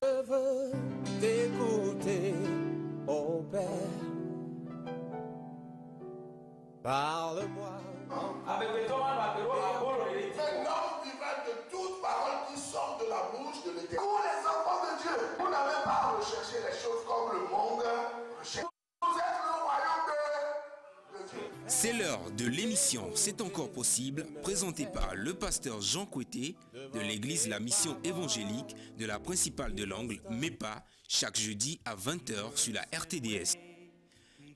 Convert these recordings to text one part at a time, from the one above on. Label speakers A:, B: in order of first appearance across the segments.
A: Je veux t'écouter, oh Père. Parle-moi.
B: Avec les hommes, un homme vivant de toute parole qui sort de la bouche de l'Éternel. Vous les enfants de Dieu, vous n'avez pas à rechercher les choses comme le monde recherche. Vous êtes le royaume de Dieu.
C: C'est l'heure de l'émission C'est encore possible, présentée par le pasteur Jean Coueté de l'église La Mission évangélique de la principale de l'Angle, MEPA, chaque jeudi à 20h sur la RTDS.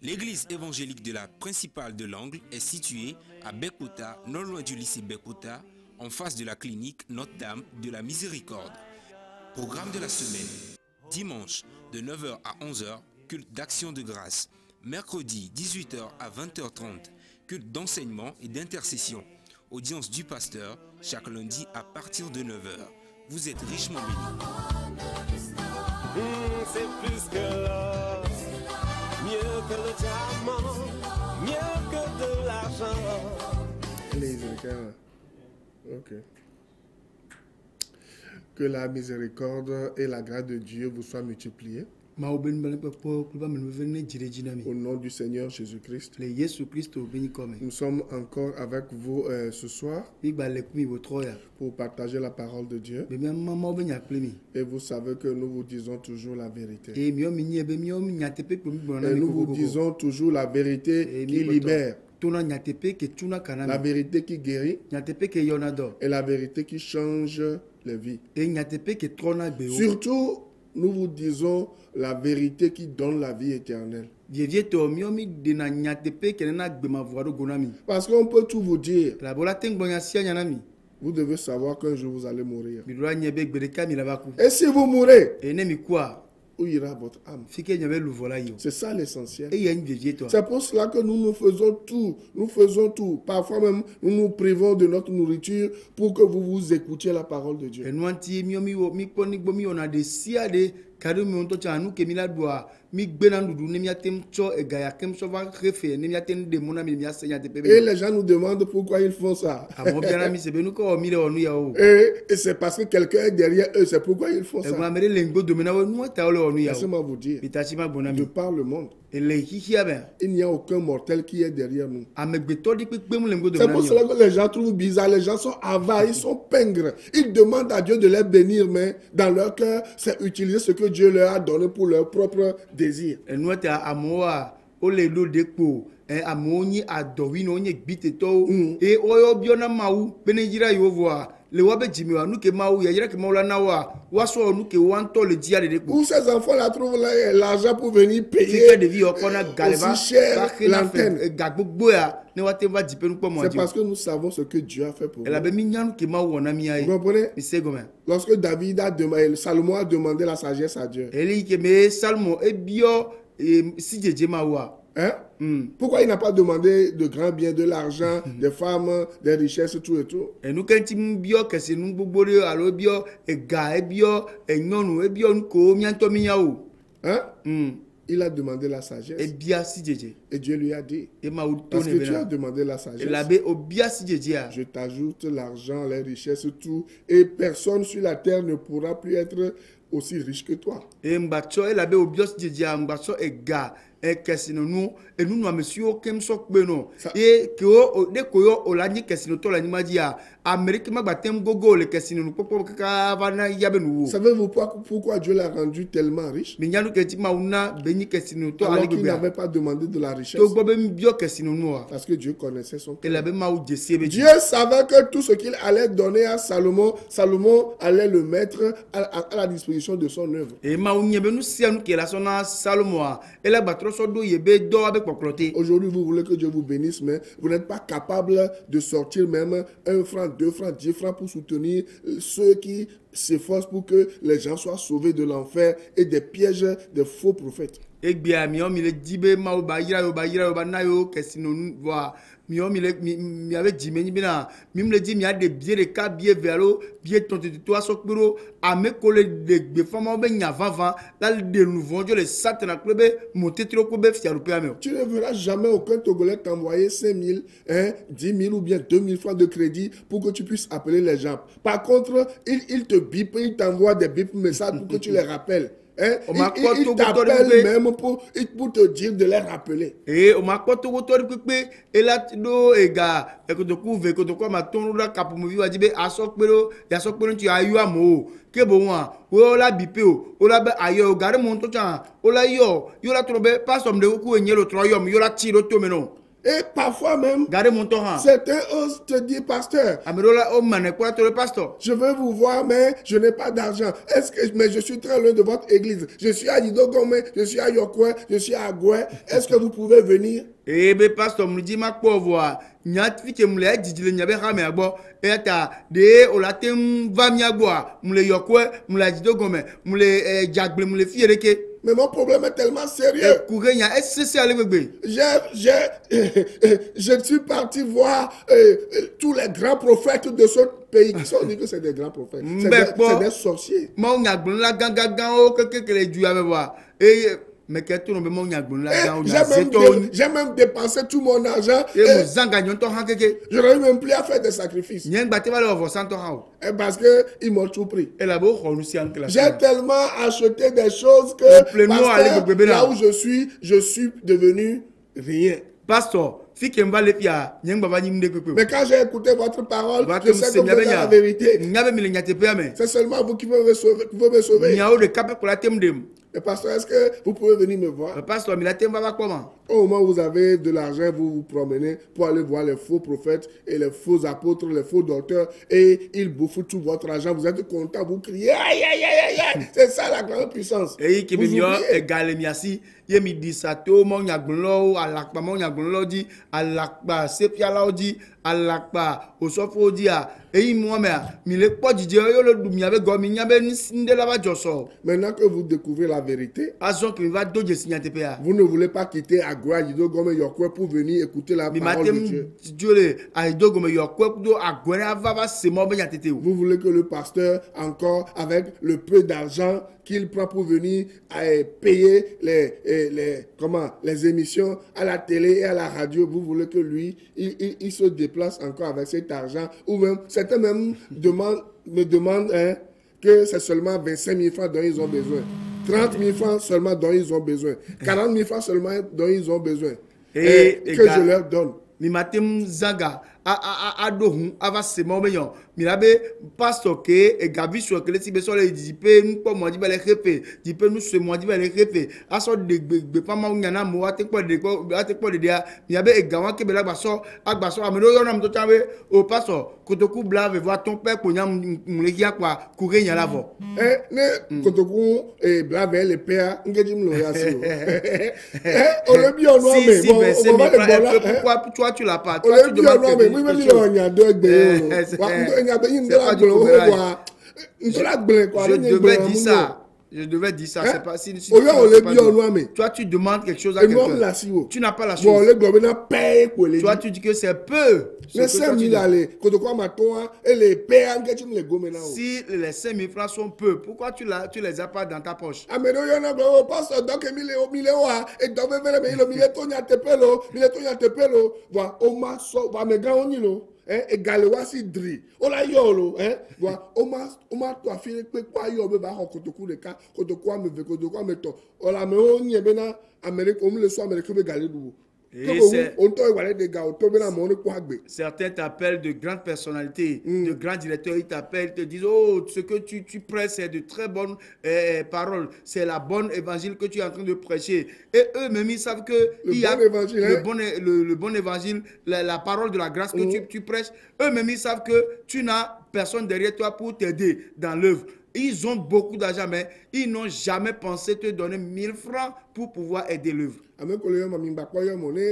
C: L'église évangélique de la principale de l'Angle est située à Bekota, non loin du lycée Bekota, en face de la clinique Notre-Dame de la Miséricorde. Programme de la semaine. Dimanche de 9h à 11h, culte d'action de grâce. Mercredi 18h à 20h30, culte d'enseignement et d'intercession. Audience du pasteur chaque lundi à partir de 9h. Vous êtes richement bénis.
A: C'est plus que l'or, mieux que le diamant, mieux que de l'argent.
D: Ok. Que la miséricorde et la grâce de Dieu vous soient multipliées. Au nom du Seigneur Jésus-Christ. Nous sommes encore avec vous ce soir pour partager la parole de Dieu. Et vous savez que nous vous disons toujours la vérité. Et nous vous disons toujours la vérité qui libère. La vérité qui guérit et la vérité qui change les vies. Surtout, nous vous disons la vérité qui donne la vie éternelle. Parce qu'on peut tout vous dire. Vous devez savoir qu'un jour vous allez mourir. Et si vous mourrez, où ira votre âme? C'est ça l'essentiel. C'est pour cela que nous faisons tout. Nous faisons tout. Parfois même, nous nous privons de notre nourriture pour que vous écoutiez la parole de Dieu. Et les gens nous demandent pourquoi ils font ça. Et c'est parce que quelqu'un est derrière eux, c'est pourquoi ils font ça. Laissez-moi vous dire, de par le monde, il n'y a aucun mortel qui est derrière nous. C'est pour cela que les gens trouvent bizarre, les gens sont avares, ils sont pingres. Ils demandent à Dieu de les bénir, mais dans leur cœur, c'est utiliser ce que Dieu leur a donné pour leur propre désir. Où ces enfants-là trouvent l'argent pour venir payer aussi cher l'antenne. C'est parce que nous savons ce que Dieu a fait pour nous. Vous comprenez? Lorsque Salomon a demandé la sagesse à Dieu. Hein? Pourquoi il n'a pas demandé de grands biens, de l'argent, des femmes, des richesses, tout et tout? Hein? Il a demandé la sagesse. Et Dieu lui a dit, parce que tu as demandé la sagesse, je t'ajoute l'argent, les richesses, tout, et personne sur la terre ne pourra plus être aussi riche que toi. Savez-vous pourquoi Dieu l'a rendu tellement riche? Alors qu'il n'avait pas demandé de la richesse. Parce que Dieu connaissait son cœur. Dieu savait que tout ce qu'il allait donner à Salomon, Salomon allait le mettre à la disposition de son œuvre. Aujourd'hui, vous voulez que Dieu vous bénisse, mais vous n'êtes pas capable de sortir même 1 franc, 2 francs, 10 francs pour soutenir ceux qui s'efforcent pour que les gens soient sauvés de l'enfer et des pièges des faux prophètes. mi avait dit mais bina mi me dit mi a des billets de cas billets vélo billets tonte de toi sokpiro a me coller de femme be nya vava là de nouveau les sat na club monter trop ko be fiarupe ame.
B: Tu ne verras jamais aucun Togolais t'envoyer 5 000, 10 000 ou bien 2 000 francs de crédit pour que tu puisses appeler les gens. Par contre, il te bip, il t'envoie des bip messages pour que tu les rappelles. Hein? Il t'appelle même pour te dire de les rappeler.
D: Et on m'a quoi tout et là et gars et que tu couvres que tu ma ton là capo mo viva dibe asokpero ya sokpero tu ayu amo ke bon wa o la bipé o la be ayo gare mon to chan o la yo la trobe pas somme de ku enyelo troyom yo la tiro to menon.
B: Et parfois même, certains osent te dire, pasteur, je veux vous voir, mais je n'ai pas d'argent. Mais je suis très loin de votre église. Je suis à Idogome, je suis à Yokwe, je suis à Agoué. Est-ce que vous pouvez venir?
D: Eh bien, pasteur, me dit ma pauvre, nyat fi ke mule djidile nyabe ha me agbo eta de olatem va mi agbo mule Yokwe, mule Idogome, mule jagble mule fiereke.
B: Mais mon problème est tellement sérieux. Je suis parti voir tous les grands prophètes de ce pays qui sont dit que c'est des grands prophètes. C'est des sorciers. J'ai même dépensé tout mon argent. Je n'arrive même plus à faire des sacrifices. Parce qu'ils m'ont tout pris. J'ai tellement acheté des choses que là où je suis devenu rien.
D: Pasteur, mais
B: quand j'ai écouté votre parole, je sais que vous êtes la vérité. C'est seulement vous qui pouvez me sauver. Et pasteur, est-ce que vous pouvez venir me voir? Au moment où vous avez de l'argent, vous vous promenez pour aller voir les faux prophètes et les faux apôtres, les faux docteurs, et ils bouffent tout votre argent. Vous êtes content, vous criez, aïe, aïe, aïe, aïe. C'est ça la grande puissance.
D: Yemi di sato mo nyagbonlo alakpa mo nyagbonlo di alakpa sepiala di alakpa osofo di a eyi mo me mi le po jije yo lo du mi ave go mi nyabe ndela ba joso.
B: Maintenant que vous découvrez la vérité,
D: vous
B: ne voulez pas quitter Agua Idogome Yokwe pour venir écouter la parole de Dieu. Vous voulez que le pasteur, encore avec le peu d'argent qu'il prend pour venir payer les émissions à la télé et à la radio, vous voulez que lui, il se déplace encore avec cet argent, ou même, certains même me demandent que c'est seulement 25 000 francs dont ils ont besoin, 30 000 francs seulement dont ils ont besoin, 40 000 francs seulement dont ils ont besoin, et que je leur donne.
D: Ava semo meyon mirabe pastor ke e gavi so ke leti be so le dipe npo mo di bele repe dipe nu se mo di bele repe aso de gbe pa ma nyana mo ate po de dia mirabe e gawan ke bela agbaso amero yo na mto tawe o pastor kotoku blave voir ton père ko nyam mle ya kwa kure nya lavo
B: ne kotoku e blave le père ngeji mlo ya si o le bi onu ame
D: pourquoi toi tu l'as pas
B: toi tu demandes
D: je devais dire ça, c'est pas si
B: toi
D: tu demandes quelque chose à quelqu'un, tu n'as pas la chose. Toi tu dis que c'est peu.
B: Les 5 000
D: si les 5 000 francs sont peu, pourquoi tu les as pas dans ta poche?
B: Egalewasi dri ola yolo oma to afire pe kwa yo be ba kotoku de ka kotoku ame kotoku ame to ola me onye be na Amerique o le so Amerique be galedu.
D: Certains t'appellent de grandes personnalités, de grands directeurs, ils t'appellent, te disent, oh, ce que tu prêches, c'est de très bonnes paroles, c'est la bonne évangile que tu es en train de prêcher. Et eux-mêmes, ils savent que le bon évangile, la parole de la grâce que tu prêches, eux-mêmes, ils savent que tu n'as personne derrière toi pour t'aider dans l'œuvre. Ils ont beaucoup d'argent, mais ils n'ont jamais pensé te donner 1000 francs pour pouvoir aider l'œuvre.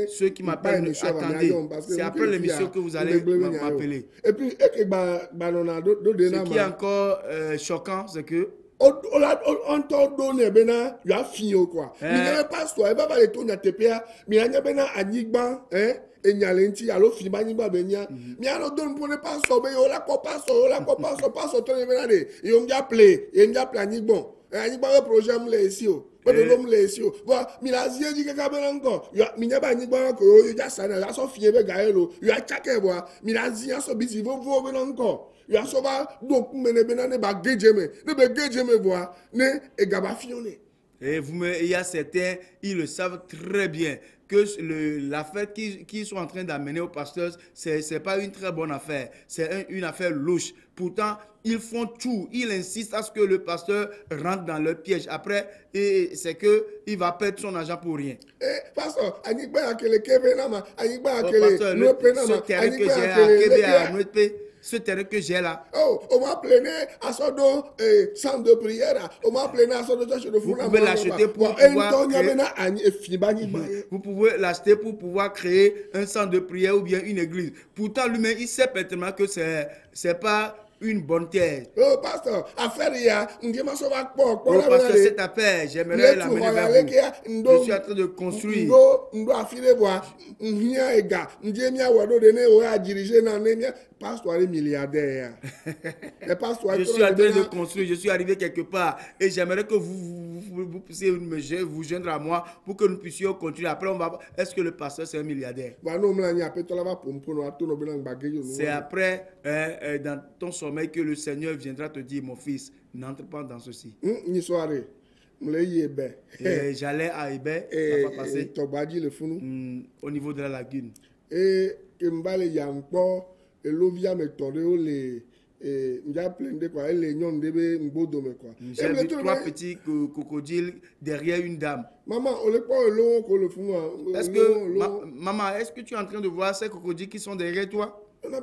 D: Ceux qui m'appellent, attendez, c'est après l'émission que vous allez m'appeler.
B: Et puis,
D: ce qui est encore choquant, c'est que on t'a donné bena tu as fini quoi mais n'avait pas toi et baba le ton ya tepea mais anya bena anigba et nyalenti alo fini anigba benya mais alo don pour ne pas sobe yo la copa so ton bena de yo m'ya play anigbon anigba projet me le ici o but l'homme le ici o voilà milazie dit que bena encore yo minya ba anigba ko yo ja sana la so fini be gaelo yo a chake boa milazie so bisi vo bena encore il y a souvent donc mener benane ba gejeme ne be gejeme voir ne e gaba fione.
E: Et il y a certains, ils le savent très bien que l'affaire qu'ils sont en train d'amener aux pasteurs, c'est pas une très bonne affaire, c'est une affaire louche. Pourtant, ils font tout, ils insistent à ce que le pasteur rentre dans leur piège. Après, c'est que il va perdre son argent pour rien.
D: Pasteur, anigba akele kevenama, anigba
E: akele
D: no penama, anigba
E: ce terrain que j'ai là.
D: Oh, on m'a plaigné à son dos centre de prière. On m'a plaigné à son dos de
E: vous pouvez l'acheter pour pouvoir créer... Vous pouvez l'acheter pour pouvoir créer un centre de prière ou bien une église. Pourtant, lui-même, il sait pertinemment que c'est pas une bonne terre.
D: Oh, pasteur, affaire il y a,
E: oh, pasteur, cette affaire, j'aimerais l'amener vers vous. Je suis en train de construire.
D: Pasteur est milliardaire.
E: Je suis en train de construire, je suis arrivé quelque part et j'aimerais que vous puissiez vous joindre à moi pour que nous puissions continuer. Après, on va. Est-ce que le pasteur c'est un milliardaire? C'est après, dans ton sommeil, que le Seigneur viendra te dire, mon fils, n'entre pas dans ceci. J'allais à Hébé, ça va passer. Au niveau de la lagune.
D: Et l'ovia me tordé les
E: j'ai vu trois petits crocodiles derrière une dame.
D: Maman,
E: est-ce que maman, est-ce que tu es en train de voir ces crocodiles qui sont derrière toi? Mais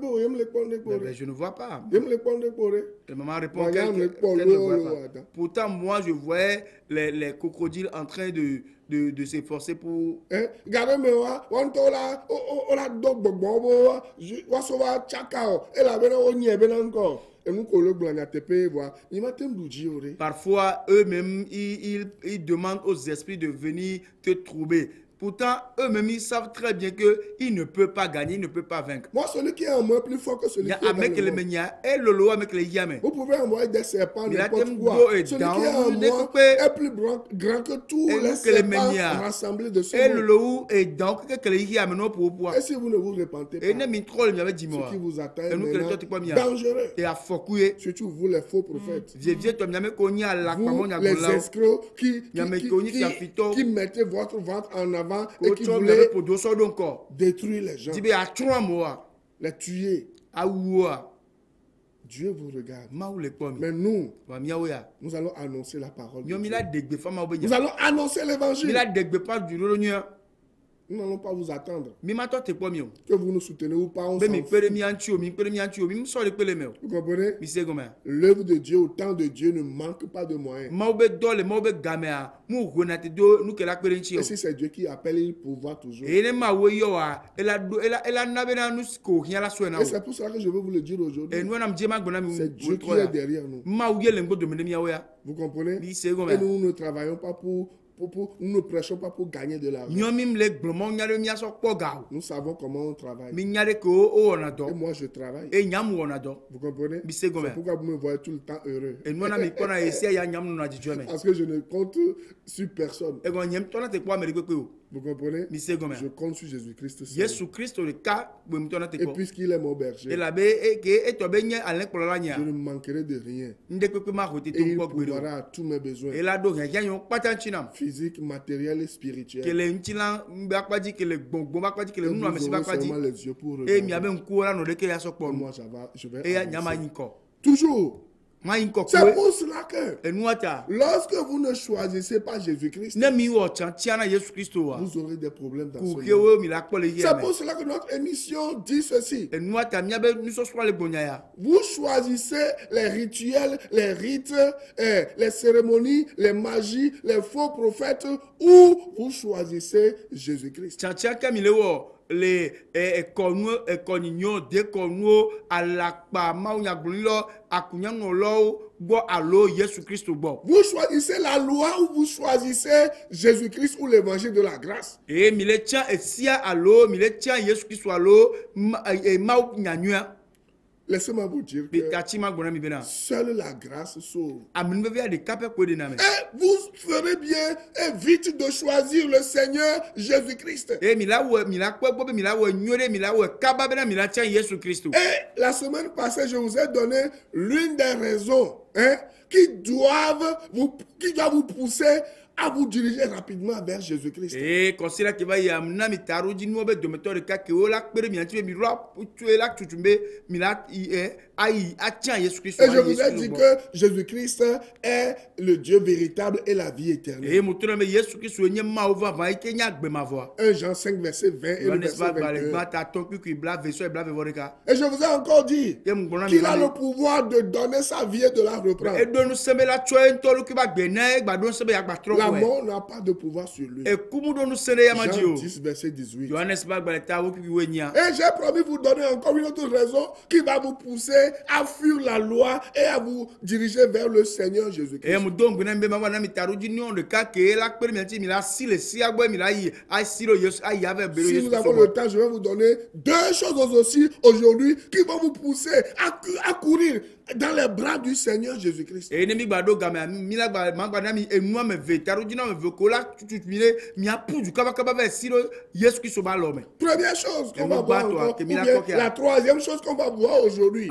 E: je ne vois pas. Et maman répond qu'elle ne voit pas. Pourtant, moi, je voyais les crocodiles en train de s'efforcer pour... Parfois, eux-mêmes, ils demandent aux esprits de venir te troubler. Pourtant, eux-mêmes, ils savent très bien qu'ils ne peuvent pas gagner, ils ne peuvent pas vaincre.
D: Moi, celui qui est en moi plus fort que celui qui est dans
E: le monde.
D: Vous pouvez envoyer des serpents, n'importe quoi. Celui qui est en moi est plus grand que tous les serpents rassemblés de ce monde. Et si vous ne vous repentez pas, ce qui vous attend est maintenant dangereux. Surtout vous, les faux prophètes. Vous, les escrocs qui mettez votre ventre en avant et qui voulait détruire les gens, les tuer. Dieu vous regarde. Mais nous allons annoncer la parole de Dieu. Nous allons annoncer l'évangile. Nous n'allons pas vous attendre. Que vous nous soutenez ou pas, on s'en fout. Vous comprenez? L'œuvre de Dieu, au temps de Dieu, ne manque pas de moyens. Et si c'est Dieu qui appelle, il pourvoit toujours. Et c'est pour cela que je veux vous le dire aujourd'hui. C'est Dieu qui est derrière nous. Vous comprenez? Et nous ne travaillons pas nous ne prêchons pas pour gagner de l'argent. Nous savons comment on travaille. Et moi, je travaille. Vous comprenez? C'est pourquoi vous me voyez tout le temps heureux. Parce que je ne compte sur personne. Vous comprenez? Je compte sur Jésus-Christ. Et puisqu'il est mon berger, je ne manquerai de rien. Et il pourvoira à tous mes besoins. Physique, matériel et spirituel. Nous aurons seulement les yeux pour regarder. Moi, je vais avancer. Toujours. C'est pour cela que lorsque vous ne choisissez pas Jésus-Christ, vous aurez des problèmes dans ce monde. C'est pour cela que notre émission dit ceci. Vous choisissez les rituels, les rites, les cérémonies, les magies, les faux prophètes, ou vous choisissez Jésus-Christ.
E: les conignon de conno à la pama ou yaglilo à kunyangolo bo allo Jésus Christ bo.
D: Vous choisissez la loi ou vous choisissez Jésus-Christ ou l'évangile de la grâce.
E: Et mile tia esia allo mile tia Jésus Christ allo e mau nyanyua.
D: Laissez-moi vous dire que seule la grâce sauve. Et vous ferez bien et vite de choisir le Seigneur Jésus-Christ. Et la semaine passée, je vous ai donné l'une des raisons qui doivent vous pousser à vous diriger rapidement vers Jésus-Christ. Et je vous ai dit que Jésus-Christ est le Dieu véritable et la vie éternelle. 1 Jean 5, verset 20 et le verset 22. Et je vous ai encore dit qu'il a le pouvoir de donner sa vie et de la reprendre. La mort n'a pas de pouvoir sur lui. Jean 10, verset 18. Et j'ai promis vous donner encore une autre raison qui va vous pousser à fuir la loi et à vous diriger vers le Seigneur Jésus-Christ. Si nous avons le temps, je vais vous donner deux choses aussi aujourd'hui qui vont vous pousser à courir dans les bras du Seigneur Jésus-Christ. Première chose qu'on va voir encore, ou bien la troisième chose qu'on va voir aujourd'hui,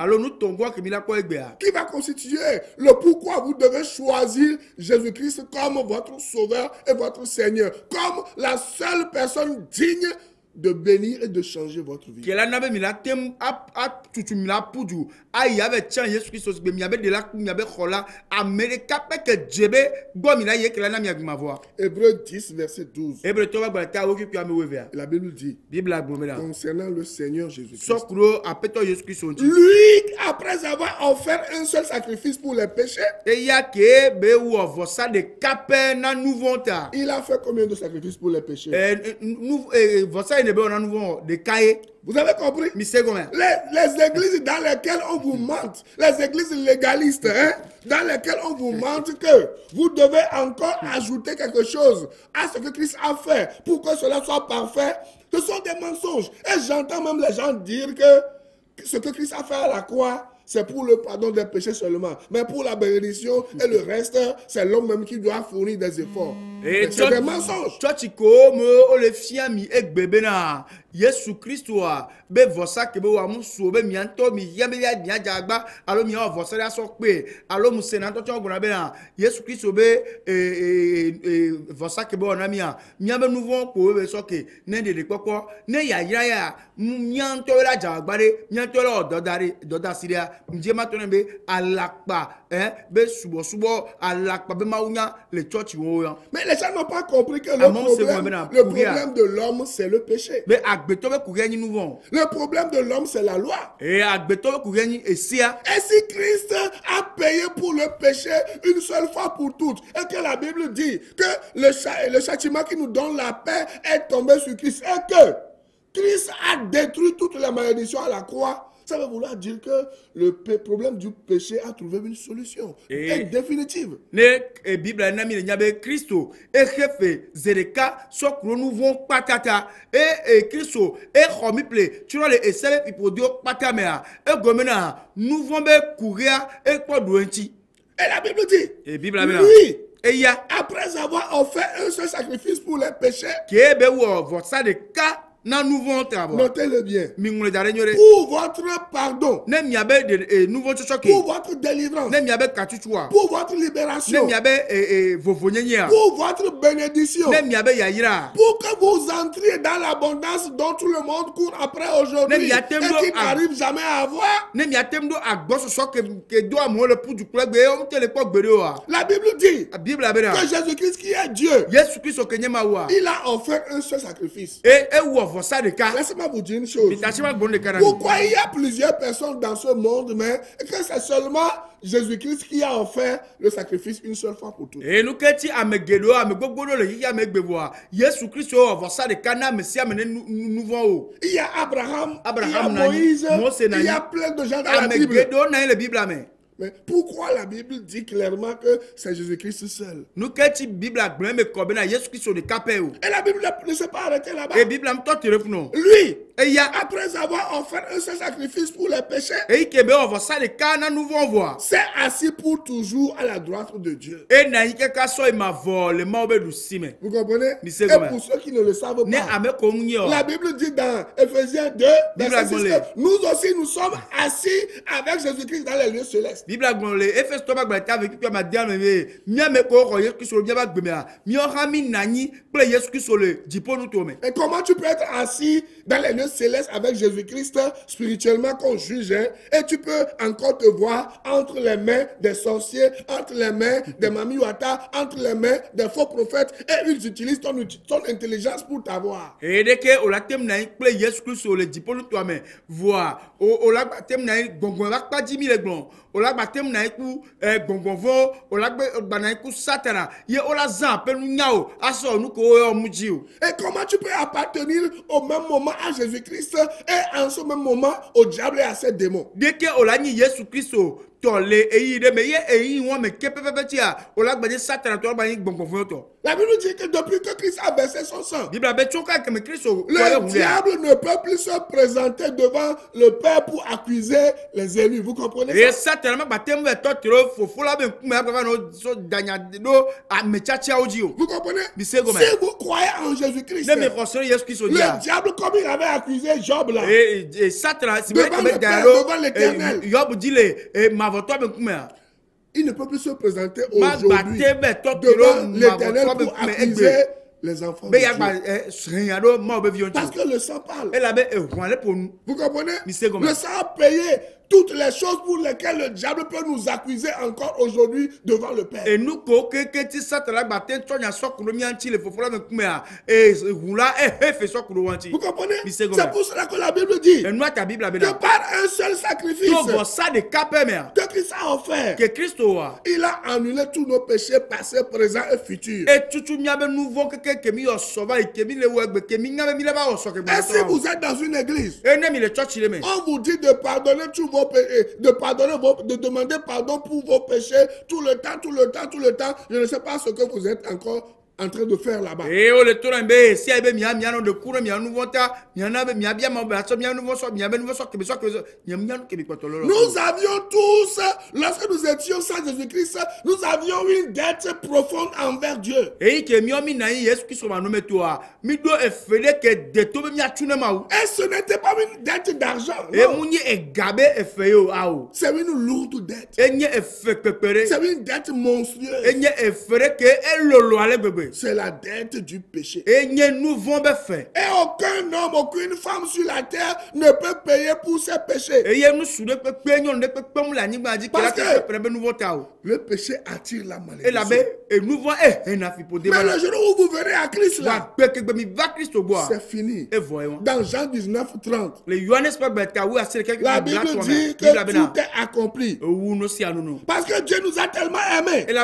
D: qui va constituer le pourquoi vous devez choisir Jésus-Christ comme votre sauveur et votre Seigneur, comme la seule personne digne de bénir et de changer votre vie. Hébreux 10, verset 12. La Bible dit, concernant le Seigneur Jésus-Christ, lui, après avoir offert un seul sacrifice pour les péchés, il a fait combien de sacrifices pour les péchés? Vous avez compris? Les églises dans lesquelles on vous mente, les églises légalistes, dans lesquelles on vous mente que vous devez encore ajouter quelque chose à ce que Christ a fait pour que cela soit parfait, ce sont des mensonges. Et j'entends même les gens dire que ce que Christ a fait à la croix, c'est pour le pardon des péchés seulement. Mais pour la bénédiction et le reste, c'est l'homme même qui doit fournir des efforts. C'est des mensonges. Yesu Christ be vosa ke be wa muso be mianto mi yambe ya nya jagba alo mi o vosa ya so pe alo mu senato to gona be na Yesu Christ be vosa ke be ona mi a miambe nouveau ko be so ke ne de popo ne ya ya mianto la jagba de mianto la ododa siria nje ma to ne be alakpa be subo alakpa be maunya le church wo yan. Mais les gens n'ont pas compris que le problème de l'homme c'est le péché. Le problème de l'homme, c'est la loi. Et si Christ a payé pour le péché une seule fois pour toutes, et que la Bible dit que le châtiment qui nous donne la paix est tombé sur Christ, et que Christ a détruit toutes les malédictions à la croix, ça veut vouloir dire que le problème du péché a trouvé une solution définitive. Et Bible n'a mis le Christo et fait zereka soit nous vont patata et Christo et romiple tu vois les essais pour dire patamea et gomena nous vont courir et quoi douenti. Et la Bible dit oui. Et il y a après avoir offert un seul sacrifice pour les péchés qui est votre ça de cas. Notez-le bien. Pour votre pardon. Pour votre délivrance. Pour votre libération. Pour votre bénédiction. Pour que vous entriez dans l'abondance dont tout le monde court après aujourd'hui et qui n'arrive jamais à avoir. La Bible dit que Jésus-Christ qui est Dieu, il a offert un seul sacrifice. Laissez-moi vous dire une chose. Pourquoi il y a plusieurs personnes dans ce monde, mais que c'est seulement Jésus-Christ qui a offert le sacrifice une seule fois pour tous. Il y a Abraham, il y a Moïse, il y a plein de gens dans la Bible. Mais pourquoi la Bible dit clairement que c'est Jésus-Christ seul? Et la Bible ne s'est pas arrêtée là-bas. Lui, après avoir offert un seul sacrifice pour les péchés, c'est assis pour toujours à la droite de Dieu. Vous comprenez? Et pour ceux qui ne le savent pas, la Bible dit dans Ephésiens 2, verset 6, que nous aussi nous sommes assis avec Jésus-Christ dans les lieux célestes. Et comment tu peux être assis dans les lieux célestes avec Jésus-Christ spirituellement qu'on juge, hein, et tu peux encore te voir entre les mains des sorciers, entre les mains des mamiwata, entre les mains des faux prophètes, et ils utilisent ton intelligence pour t'avoir. Et comment tu peux appartenir au même moment à Jésus-Christ et en ce même moment au diable et à ses démons? La Bible dit que depuis que Christ a versé son sang, le diable ne peut plus se présenter devant le Père pour accuser les élus. Vous comprenez ça? Vous comprenez? Si vous croyez en Jésus-Christ, le diable, comme il avait accusé Job là, devant l'Éternel, il ne peut plus se présenter aujourd'hui devant l'Éternel pour accuser les enfants de Dieu. Parce que le sang parle. Vous comprenez? Le sang a payé toutes les choses pour lesquelles le diable peut nous accuser encore aujourd'hui devant le Père. Vous comprenez? C'est pour cela que la Bible dit que par un seul sacrifice que Christ a offert, il a annulé tous nos péchés passés, présents et futurs. Et si vous êtes dans une église, on vous dit de pardonner tous vos péchés, de demander pardon pour vos péchés tout le temps. Je ne sais pas ce que vous êtes encore en train de faire là-bas. Nous avions tous, lorsque nous étions sans Jésus-Christ, nous avions une dette profonde envers Dieu. Et ce n'était pas une dette d'argent. C'est une lourde dette. C'est une dette monstrueuse. C'est la dette du péché. Et aucun homme, aucune femme sur la terre ne peut payer pour ses péchés. Parce que le péché attire la malédiction. Mais le jour où vous verrez à Christ là, c'est fini. Dans Jean 19:30, la Bible dit que tout est accompli. Parce que Dieu nous a tellement aimés qu'il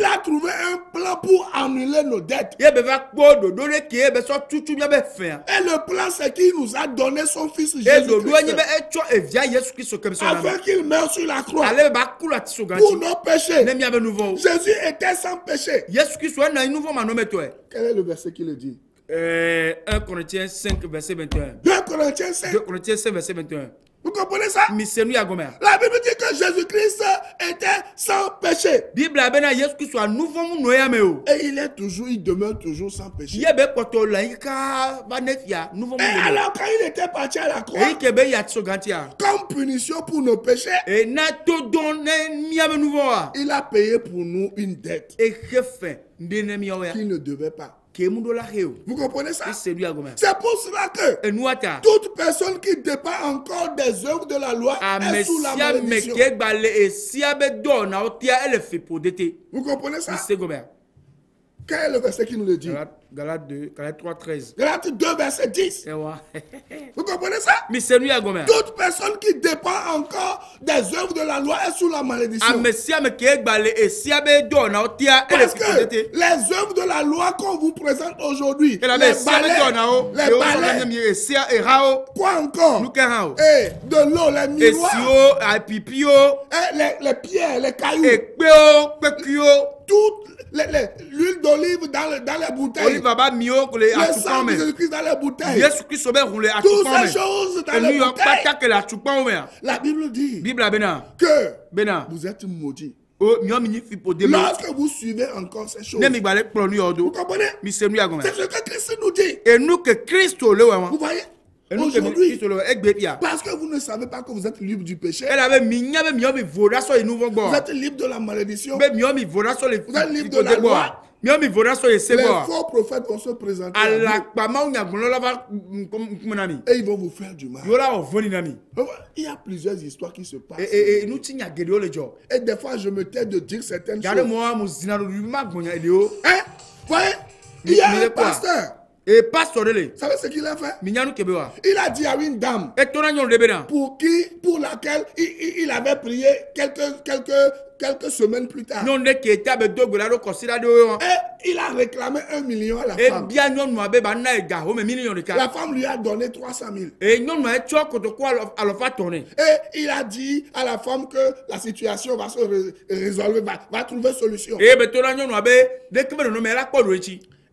D: a trouvé un plan pour annuler nos dettes. Et le plan, c'est qu'il nous a donné son fils Jésus-Christ afin qu'il meure sur la croix pour nos péchés. Jésus était sans péché. Quel est le verset qui le dit?
E: 1 Corinthiens 5, verset 21.
D: 2 Corinthiens 5.
E: 2 Corinthiens 5, verset 21.
D: Vous comprenez ça? La Bible dit que Jésus-Christ était sans péché. Et il demeure toujours sans péché. Et alors quand il était parti à la croix, comme punition pour nos péchés, il a payé pour nous une dette qu'il ne devait pas. Vous comprenez ça? C'est pour cela que toute personne qui dépend encore des œuvres de la loi est sous la malédiction. Vous comprenez ça? Quel est le verset qui nous le dit?
E: Galates 2, Galates 3, 13.
D: Galates 2, verset 10. Vous comprenez ça?
E: Mais c'est lui à Gomé.
D: Toute personne qui dépend encore des œuvres de la loi est sous la malédiction. Parce que les œuvres de la loi qu'on vous présente aujourd'hui, les balais, quoi encore? Et de l'eau, les miroirs, les pierres, les cailloux, toute l'huile d'olive dans les bouteilles, le sang de Jésus-Christ dans les bouteilles, toutes ces choses dans les bouteilles. La Bible dit que vous êtes maudits lorsque vous suivez encore ces choses. Vous comprenez? C'est ce que Christ nous dit. Vous voyez? Aujourd'hui, parce que vous ne savez pas que vous êtes libre du péché, vous êtes libre de la malédiction, vous êtes libre de la loi. Les faux prophètes vont se présenter à vous, et ils vont vous faire du mal. Il y a plusieurs histoires qui se passent. Et des fois, je me tais de dire certaines choses. Hein? Voyez? Il y a un pasteur. Vous savez ce qu'il a fait? Il a dit à une dame pour laquelle il avait prié quelques semaines plus tard. Et il a réclamé 1 million à la femme. La femme lui a donné 300 000. Et il a dit à la femme que la situation va se résolver, va trouver solution.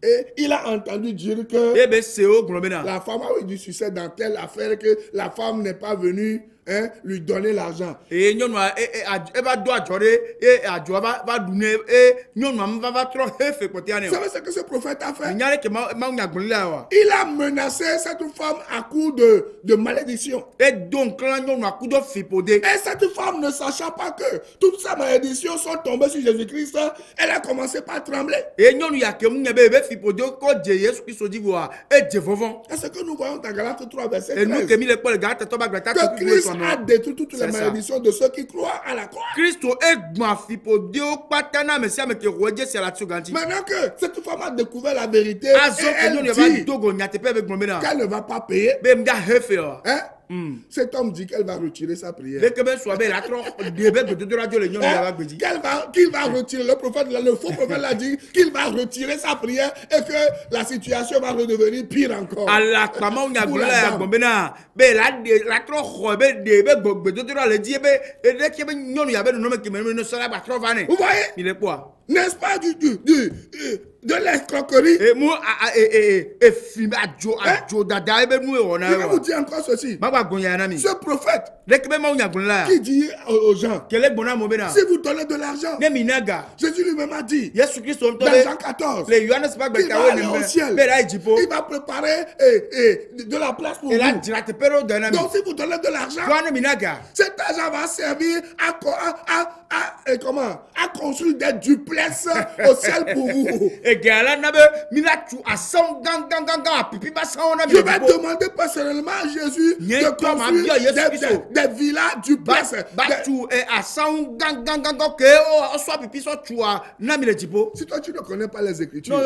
D: Et il a entendu dire que la femme a eu du succès dans telle affaire, que la femme n'est pas venue lui donner l'argent. Vous savez ce que ce prophète a fait? Il a menacé cette femme à coup de malédiction. Et cette femme, ne sachant pas que toutes ces malédictions sont tombées sur Jésus-Christ, elle a commencé par trembler. Et ce que nous voyons dans Galates 3, verset 13. Que Christ a détruit toutes les malédictions de ceux qui croient à la croix. Maintenant que cette femme a découvert la vérité, et elle dit qu'elle ne va pas payer, cet homme dit qu'elle va retirer sa prière. Qu'il va retirer, le faux prophète l'a dit qu'il va retirer sa prière et que la situation va redevenir pire encore. Vous voyez? N'est-ce pas de l'escroquerie? Je vais vous dire encore ceci. Ce prophète qui dit aux gens, si vous donnez de l'argent, Jésus lui-même a dit dans Jean 14 qu'il va aller au ciel, il va préparer de la place pour vous. Donc si vous donnez de l'argent, cet argent va servir à construire des duplex au ciel pour vous. Je vais demander personnellement à Jésus de construire des villas duplex. Si toi tu ne connais pas les Écritures,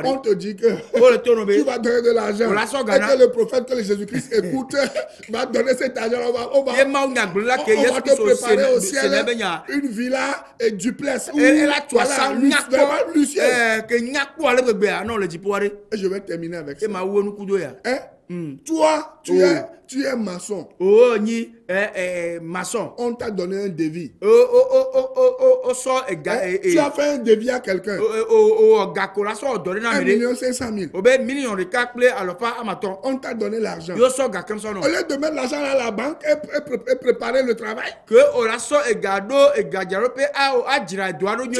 D: on te dit que tu vas donner de l'argent et que le prophète que Jésus-Christ écoute va donner cet argent. On va te préparer au ciel une villa et duplex. Et je vais terminer avec ça. Toi, tu es maçon. On t'a donné un devis. Tu as fait un devis à quelqu'un. 1,5 million. On t'a donné l'argent. Au lieu de mettre l'argent à la banque et préparer le travail, tu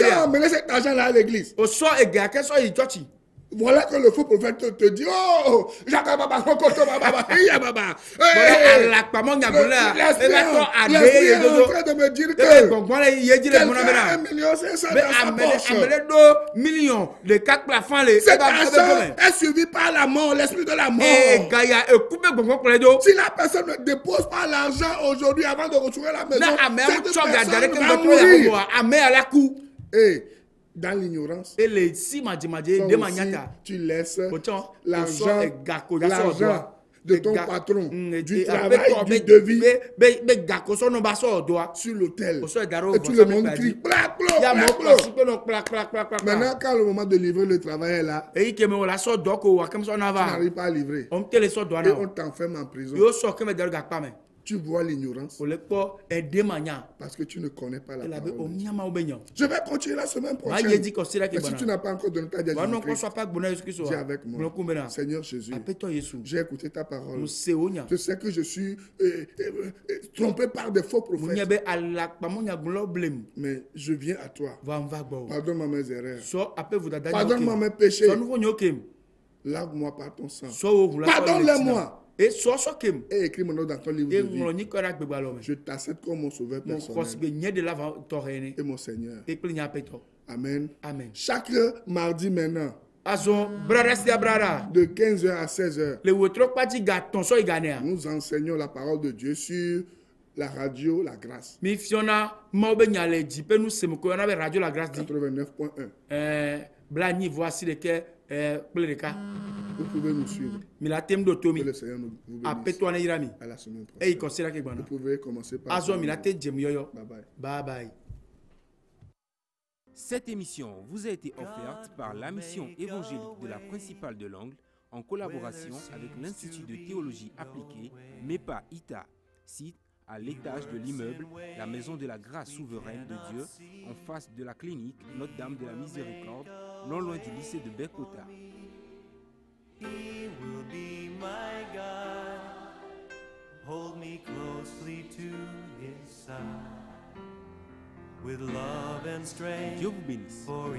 D: as emmené cet argent là à l'église. Voilà que le faux prophète te dit, oh, Jacques Baba, l'esprit est en train de me dire que quelqu'un a 1,5 million dans sa poche. Cet argent est suivi par la mort, l'esprit de la mort. Si la personne ne dépose pas l'argent aujourd'hui avant de retrouver la maison, cette personne va mourir. dans l'ignorance.
E: Et les si madjimadji
D: Toi
E: de
D: aussi,
E: maniata.
D: tu laisses
E: Pourtant,
D: l'argent
E: l'argent
D: de ton patron, du
E: et
D: travail,
E: après,
D: du devis
E: sur
D: l'autel.
E: Au sol
D: Et tout le monde crie, plac, plac, plac, plac. Maintenant, quand le moment de livrer le travail est là, tu n'arrives pas à livrer. Et on t'enferme en prison. Tu vois l'ignorance parce que tu ne connais pas la parole de Dieu. Je vais continuer la semaine prochaine. Mais si tu n'as pas encore donné ta vie à Jésus-Christ, dis avec moi, Seigneur Jésus, j'ai écouté ta parole. Je sais que je suis trompé par des faux prophètes. Mais je viens à toi. Pardonne-moi mes erreurs. Pardonne-moi mes péchés. Lave-moi par ton sang. Pardonne-les-moi. Et écris mon nom dans ton livre de vie. Je t'accepte comme mon sauveur personnel et mon Seigneur. Amen. Chaque mardi maintenant, de 15h à 16h, nous enseignons la parole de Dieu sur la radio La Grâce. 89.1. Vous pouvez nous suivre. Que le Seigneur vous bénisse. À la semaine prochaine. Vous pouvez commencer par... Bye bye.
C: Cette émission vous a été offerte par la mission évangélique de la principale de l'Angle en collaboration avec l'Institut de théologie appliquée MEPA ITA, site à l'étage de l'immeuble La Maison de la Grâce Souveraine de Dieu, en face de la clinique Notre-Dame de la Miséricorde, non loin du lycée de Bekota.
F: He will be my guide, hold me closely to his side, with love and strength.
C: Dieu vous bénisse.
F: For